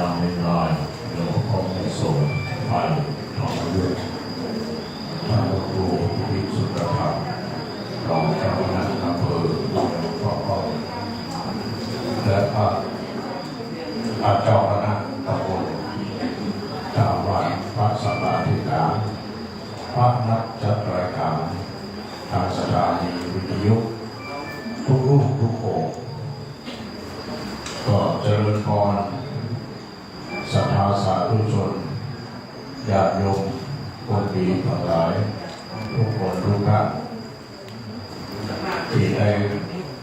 างง่ายๆเราก็ไม่ส่งไปทำเรื่องท่านครูวิสุทธธรรมรองเจ้าคณะอำเภอพ่อและพระเจ้าคณะตำบลเจ้าวัดพระสัมมาธิการพระนักจัดรายการทางสถานีวิทยุทุกรูปทุกองค์ก็เจริญพรศรัทธาสาธุชนญาติโยมคนดีทั้งหลายทุกคนทุกท่านที่ได้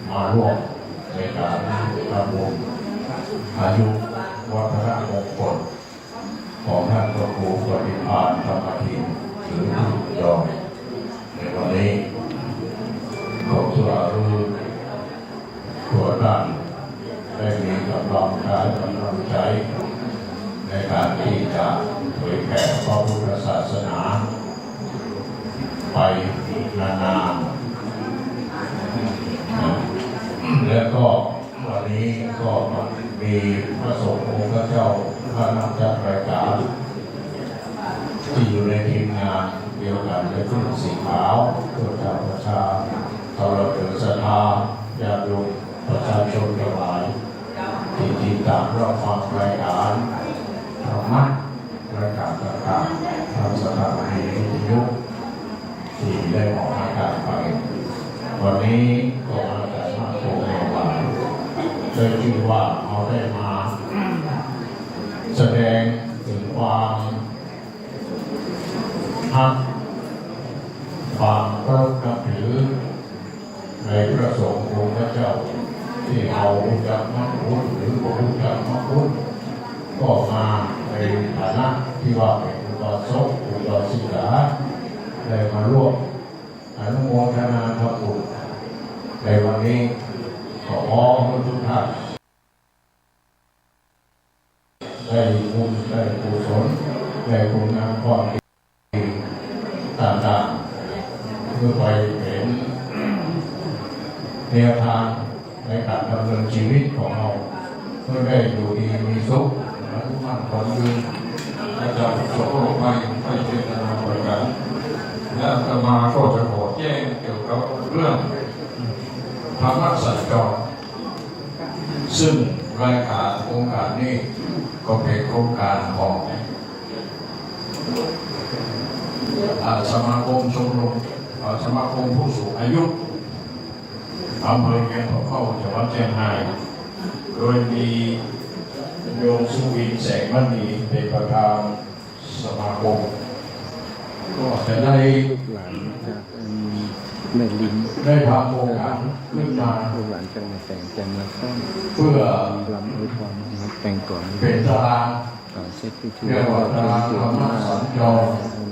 มาร่วมในการประมูลอายุวัฒนมงคลของท่านพระครูปฏิภาณธรรมทินหรือผู้ยอมในวันนี้ขอทุอารู้ตัวท่านได้มีกำลังกายกำลังใจในการที่จะเผยแผ่พระพุทธศาสนาไปนานๆและก็วันนี้ก็มีพระสงฆ์องค์เจ้าพระนักจัดรายการที่อยู่ในทีมงานเดียวกันในชุดสีขาวตัวเจ้าประชาตลอดถึงศรัทธาญาติโยมประชาชนทั้งหลายที่ติดตามรับฟังรายการธรรมะรายการต่างๆทางสถานีวิทยุที่ได้ออกอากาศไปวันนี้ก็มาจากมาโคเมวาโดยที่ว่าเขาได้มาแสดงถึงความฮักความเคารพนับถือในพระสงฆ์องค์พระเจ้าที่เอาจากมรรคพุทธหรือบุญจากมรรคพุทธก็มาในฐานะที่ว่าเป็นอุบาสกอุบาสิกาได้มาร่วมอนุโมทนาทำบุญในวันนี้ขอทุกท่านได้บุญได้กุศลได้คุณงามความดีต่างๆเพื่อไปเป็นแนวทางในการดำเนินชีวิตของเราเพื่อได้อยู่ดีมีสุขและทุกท่านขอยืนและจะประสบภัยไม่เจตนาบริการและอาตมาก็จะขอแจ้งเกี่ยวกับเรื่องธรรมะสัจจรซึ่งรายการโครงการนี้ก็เป็นโครงการของสมาคมชมรมสมาคมผู้สูงอายุอำเภอเวียงเข้าจังหวัดเชียงรายโดยมีโยมสุวินแสงมณีเป็นประธานสมาคมก็จะได้ลูกหลานจากแม่ลิ้นได้ทำโครงการขึ้นมาลูกหลานจะมาแต่งจะมาสร้างเพื่อลำอวยพรมาแต่งก่อนเป็นตารางเซตพิธีเรียกว่าตารางธรรมะสัญจร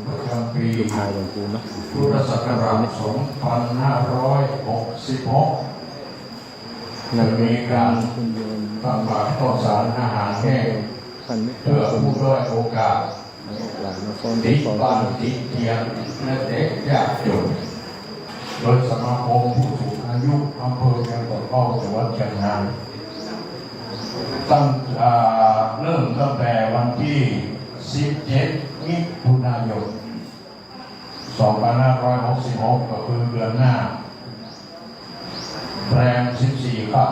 ประจำปีพายหลวงปู่เนาะพุทธศักราช 2566จะมีการตักบาตรข้าวสารอาหารแห้งเพื่อผู้ด้อยโอกาสติดบ้านติดเตียงและเด็กยากจนโดยสมาคมผู้สูงอายุอำเภอเชียงของจังหวัดเชียงรายเริ่มตั้งแต่วันที่ 17 มิถุนายน 2566 ก็คือเดือนหน้าแรม 14 ครับ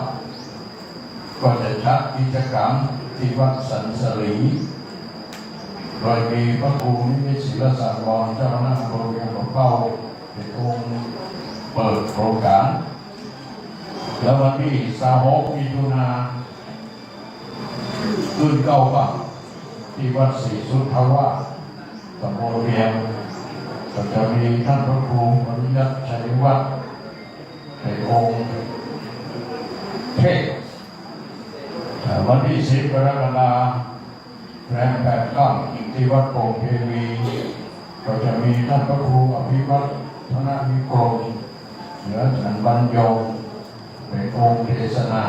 ก็จะจัดกิจกรรมที่วัดสันสลีโดยมีพระครูนิมิตศิลสังวรเจ้าคณะอำเภอเวียงของเราเป็นองค์เปิดโครงการแล้ววันที่ 26 มิถุนายนคืนเก้าป่ะที่วัดศรีสุทธาวาสตำบลเวียงก็จะมีท่านพระครูอนุญาตชัยวัฒน์ในองค์เทศวันที่ 10 กรกฎาคมแรม 8 ค่ำที่วัดโป่งเพวีก็จะมีท่านพระครูอภิวัตธนวิกรมเหนือฉันบรรยงเป็นองค์เทศนา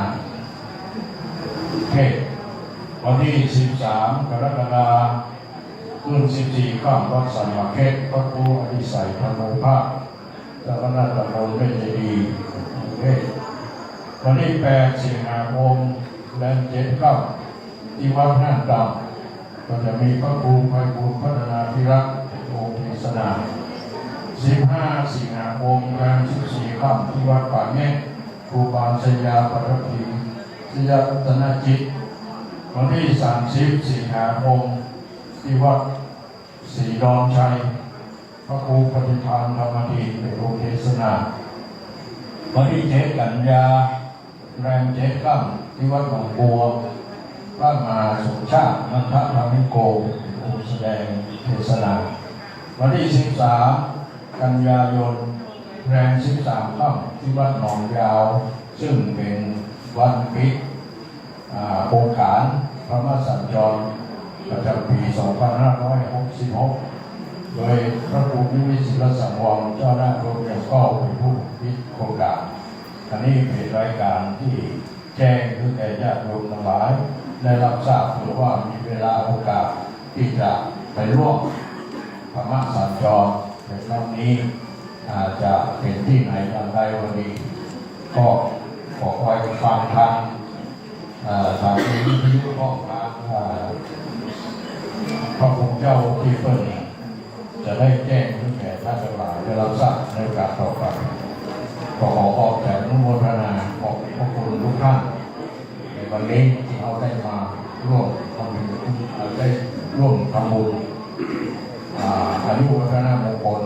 เทศวันที่ 13 กรกฎาคมคืน 14 ค่ำวัดสันมาเขตพระครูอดิศัยธรรมภาคเจ้าคณะตำบลเวชดีเทศวันที่ 8 สิงหาคมและ 7 ค่ำ ที่วัดห้างดำก็จะมีพระครูไพบูลย์พัฒนาธิรักษ์องค์เทศนา15 สิงหาคมงาน14 ค่ำที่วัดป่าแง่ครูบาลชยาปัทภีชยาพัฒนาจิตวันที่30 สิงหาคมที่วัดศรีดอนชัยพระครูปฏิภาณธรรมดีเป็นองค์เทศนาวันที่7 กันยาแรม7 ค่ำที่วัดหนองบัวพระมหาสมชาตินันทธรรมิโกเป็นผู้แสดงเทศนาวันที่13 กันยายนแรม13 ค่ำที่วัดหนองยาวซึ่งเป็นวันปิดโครงการพระมาสัญจรประจำปี 2566 โดยพระครูวิวิศิลสังวรเจ้าหน้าที่โรงเรียนก็เป็นผู้พิจโครงการอันนี้เป็นรายการที่แจ้งคือแก่ญาติโยมทั้งหลายได้รับทราบหรือว่ามีเวลาโอกาสที่จะไปร่วมพระมาสัญจรในครั้งนี้อาจจะเป็นที่ไหนอย่างไรวันนี้ก็ขอคอยฟังทางที่วิทยุข้อทางพระคุณเจ้าที่เพิ่นจะได้แจ้งให้แก่ท่านทั้งหลายได้รับทราบในโอกาสต่อไปขอออกจากอนุโมทนาขอบพระคุณทุกท่านในวันนี้ที่เราได้มาร่วมทำบุญได้ร่วมทำบุญอนุโมทนามงคล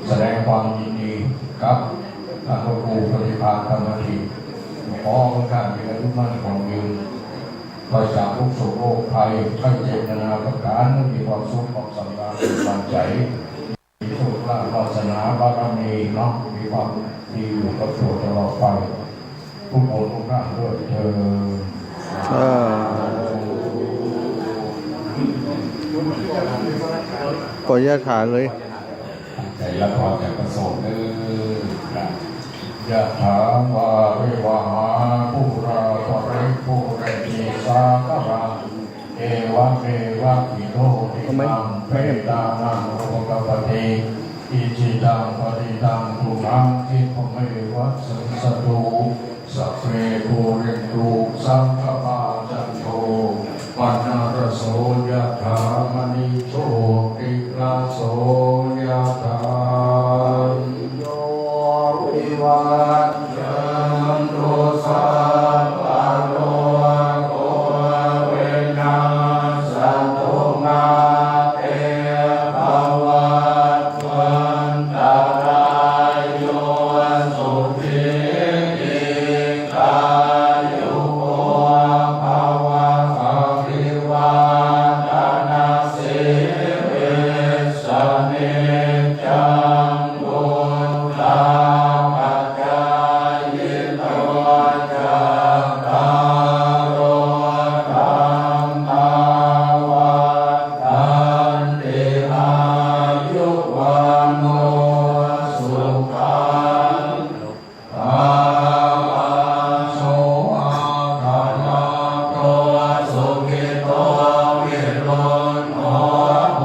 แสดงความยินดีกับพระครูปฏิภาณธรรมทีขอทุกท่านมีอายุมั่นคงยืนปราศจากทุกโศกโรคภัยไข้เจ็บนานาประการมีความสุขความสำราญมีความใจมีโชคลาภวาสนาบารมีเนาะมีความดีอยู่กับตัวตลอดไปทุกคนทุกท่านด้วยเธอขออนุญาตถามเลยใจละพรจากประสงค์ยะถาวาริวหาภูราภริภูเรติสาคารังเอวะเมวะอิโนติมังเปตานังโอปปะติอิจิตังปฏิตังตุมังคิปะเมวะสังสตุสัพเพภูเรตุสังฆปาจันโทปัญญารโสยะถามณิโชติราโสยะถาโยวิวัชชันตุสัพพะโลกเวนัสสันตุมาเตภวัตวันตรายโยสุขีติกายุโกภวะอภิวาทนาสิริสเนจังบุญตาปัจจายโนจัตตารโอธรรมวัฏันติอายุวันโนสุขังภาโสอาคานาโตสุขิโตวิรุณโหโห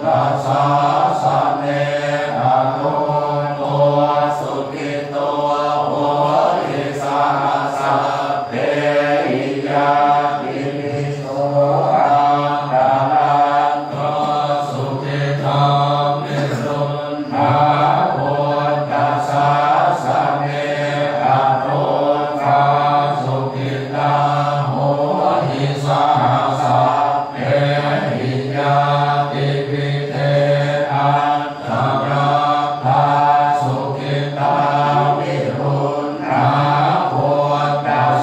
ตัสสะสะเนอะโนโตสุขิโตโหติสาสะเพอิยาติมิโสอังดานังโตสุขิตังวิรุณหาโหตัสสะสะเนอะโนทาสุขิตังโหติสาสะเพอิยาติปิเตอัตตราภาสุขิตังวิรุณหาโหตัส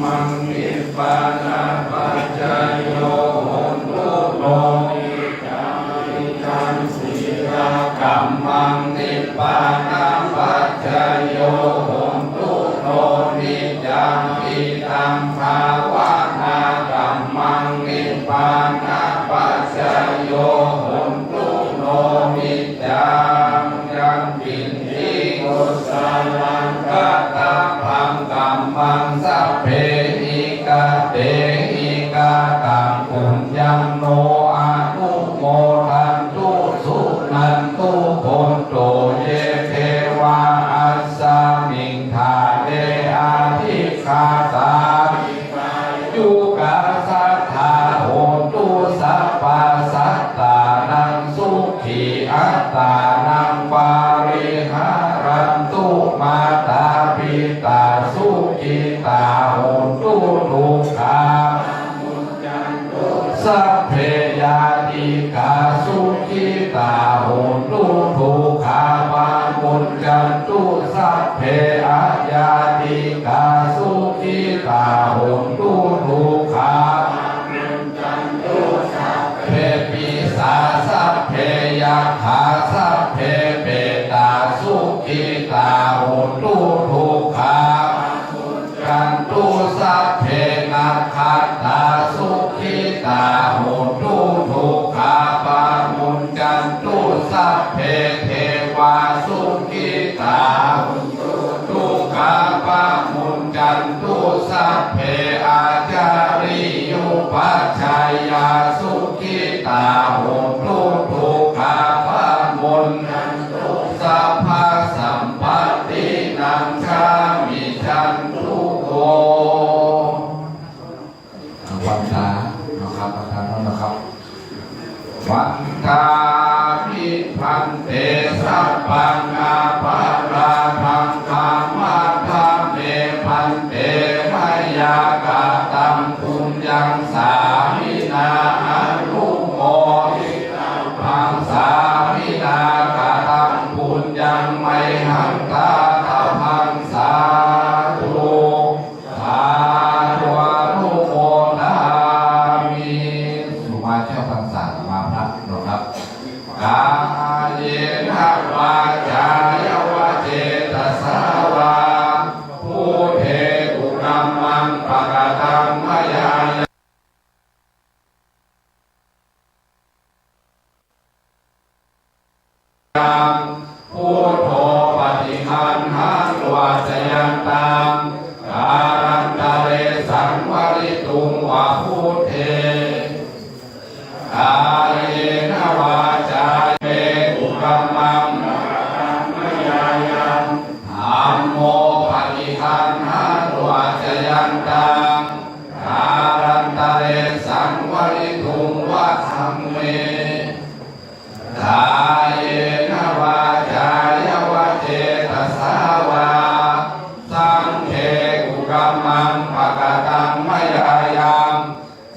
มังนิพพานาปัจจยโยโหตุโลนิจังอิจังสีรากัมมังนิพพานาปัจจยโยโหตุโลนิจังอิตังภาวนากัมมังนิพพานาปัจจยโยโหตุโลนิจังยังปินทิกุสลังกัตตาพังกัมมังสัพเพหิกาเตหิกาตังปุญญังโนอนุโมทันตุสุนันตุโพนโตเยเทวาอัสสามิงทาเดอาทิคาตายุกาสัทธาโหตุสัพพะสัตตานังสุขีอัตตานังปาริหารันตุมาตาปิตาสุขิตาโหตุทุกขาสัพเพยาติกาสุขิตาโหตุทุกขาปามุญจันตุสัพเพอาญาติกาสุขิตาโหตุทุกขาเพปิสาสัพเพยัคขาสัพเพเปตาสุขิตาโหตุทุกขากันตุสัพเพนัคขัตตาสุขิตาโหตุทุกขาปามุญจันตุสัพเพเทวาสุขิตาทุกขาปามุญจันตุสัพเพอาจาริยุปัชฌายาสุขิตาโหตุทุกขาปามุญจันตุสัพพะสัมปัตตินังชามิจันตุโกวันตานะครับประธานนะครับวันตาพิพันเตสัพพังอาภาราทังคามาธาเมพันเตมยากาตังปุญญังสามินาอนุโมทิตังพังสามินากาตังปุญญังไมหังตาตาพังสาธุสาธุอนุโมทามิสุมาเจ้าพรรษามาพระนะครับกายเยนะวาจายวะเจตสาวาภูเทกุกัมมังปะกะตังมยายะพุทโธปฏิคันหังวัจยันตังการันตะเรสังวริตุงวะพุทเทกายเยนะวาจาเมกุกัมมังมยายังธัมโมปฏิคันหังวัจยันตังการันตะเรสังวริตุงวะธัมเมกายเยนะวาจายวะเจตสาวาสังเฆกุกัมมังปะกะตังมยายัง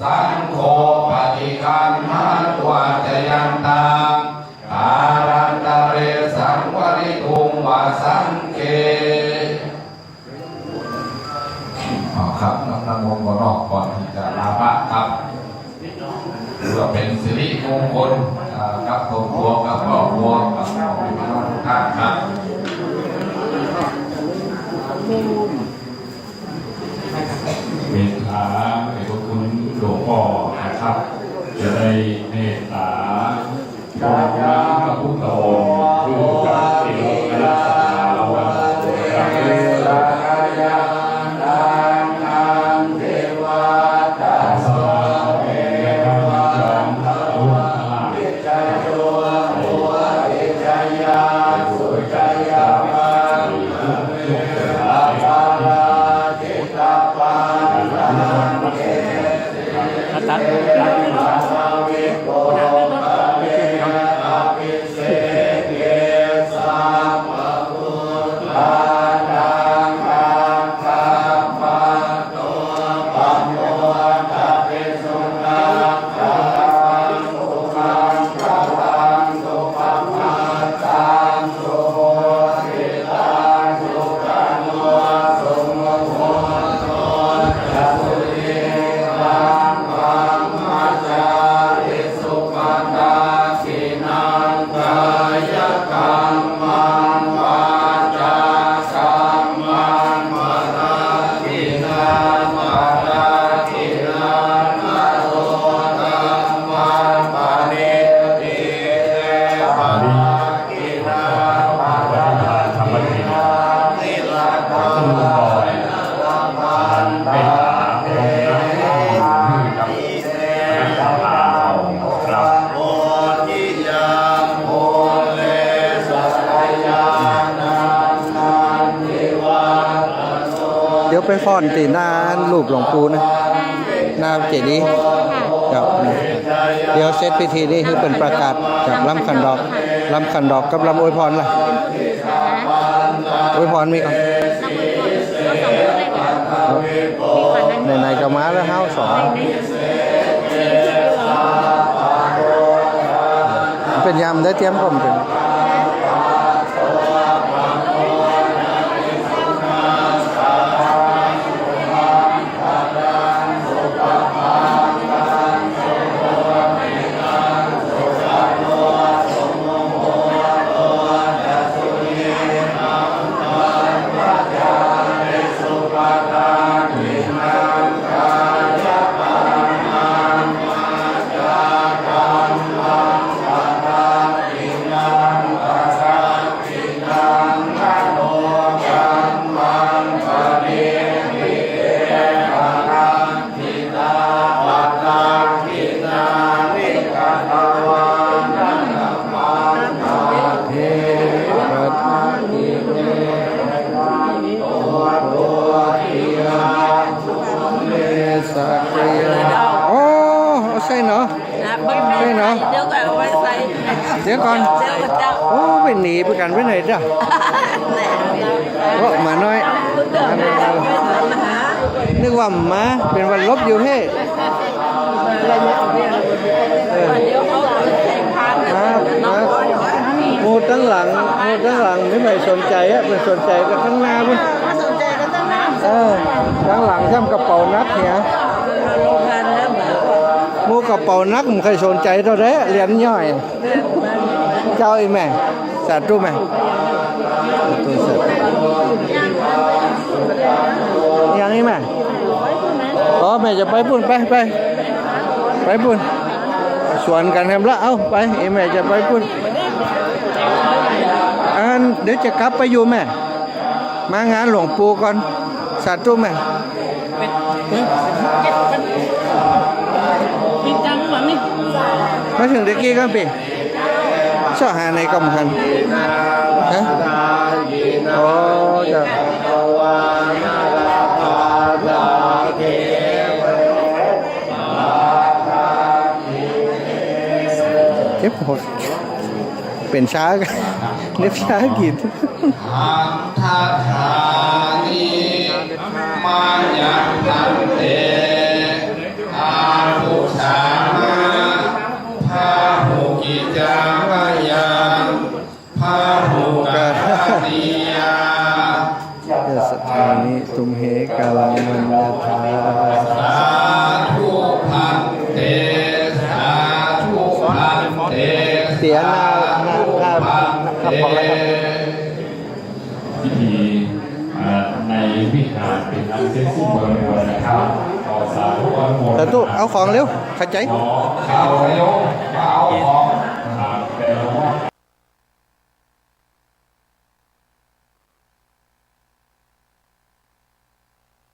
สังโฆปฏิคันหังวัจยันตังการันตะเรสังวริตุงวะสังเฆครับนั่งวงบนอกก่อนที่จะลาพระครับเพื่อเป็นสิริมงคลกับครอบครัวกับครอบครัวกับพี่น้องทุกท่านครับเมตตาให้พระคุณหลวงพ่อนะครับจะได้เมตตาพระพุทธองค์ผู้กับเทวราชาวัดสุราษฎร์ ไปฟ้อนตีหน้ารูปหลวงปู่นะหน้าเจดีย์ครับเดี๋ยวเสร็จพิธีนี้คือเป็นประกาศจากลำขันดอกกับลำอวยพรล่ะอวยพรมีก่อนไหนๆก็มาแล้วเฮาสองเป็นยามได้เตรียมผมเป็นโอ้ใช่เนาะใช่เนาะเดี๋ยวก่อนโอ้ไปหนีไปกันไปไหนจ้ะโอ้มาน้อยนึกว่ามาเป็นวันลบอยู่เฮ้โมตั้งหลังไม่ไปสนใจอะเป็นสนใจกับข้างหน้าพุ่นข้างหลังทำกระเป๋านักเนี่ยมูกระเป๋านักมันเคยสนใจเท่าไรเรียนย่อยเจ้าไอ้แม่สัตว์รู้ไหมตัวสัตว์ยังไงแม่อ๋อแม่จะไปปุ่นไปปุ่นสวนกันแฮมละเอ้าไปไอ้แม่จะไปปุ่นเดี๋ยวจะกลับไปอยู่แม่มางานหลวงปู่ก่อนสัตว์รู้ไหมมาถึงเด็กกี้กันปีชอบหาในกำคันฮะโอ้จ้ะเจ็บหดเป็นช้ากันเน็บช้ากินอันทัฏฐานิมายังพันเตอาภูชาพาหุกิจังวายังพาหุกะติยาสัทธานิตุมเหกาลังมัญญาธาสาธุพันเตสาธุพันเตเสียหน้าขับของอะไรครับพิธีในวิหารเป็นอันเสร็จสิ้นบริบูรณ์นะครับต่อสาธุอนุโมทนาแต่ตู้เอาของเร็วเข้าใจเอาเร็วเอาของ